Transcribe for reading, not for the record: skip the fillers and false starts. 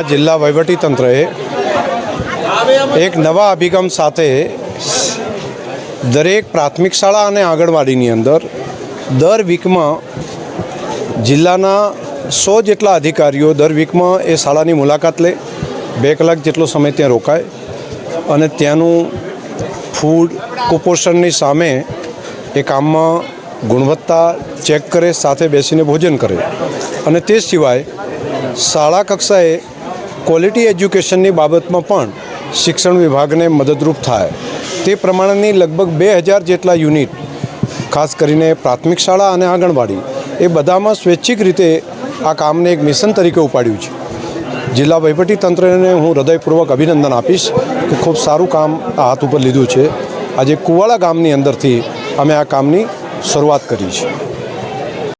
જિલ્લા વહીવટીતંત્રએ એક નવા અભિગમ સાથે દરેક પ્રાથમિક શાળા અને આંગણવાડીની અંદર દર વીકમાં જિલ્લાના 100 જેટલા અધિકારીઓ દર વીકમાં એ શાળાની મુલાકાત લે, 2 કલાક જેટલો સમય ત્યાં રોકાય અને ત્યાંનું ફૂડ કુપોષણની સામે એ કામમાં ગુણવત્તા ચેક કરે, સાથે બેસીને ભોજન કરે અને તે સિવાય શાળા કક્ષાએ ક્વોલિટી એજ્યુકેશનની બાબતમાં પણ શિક્ષણ વિભાગને મદદરૂપ થાય તે પ્રમાણેની લગભગ 2000 જેટલા યુનિટ, ખાસ કરીને પ્રાથમિક શાળા અને આંગણવાડી એ બધામાં સ્વૈચ્છિક રીતે આ કામને એક મિશન તરીકે ઉપાડ્યું છે. જિલ્લા વહીવટીતંત્રને હું હૃદયપૂર્વક અભિનંદન આપીશ કે ખૂબ સારું કામ આ હાથ ઉપર લીધું છે. આજે કુવાડા ગામની અંદરથી અમે આ કામની શરૂઆત કરી છે.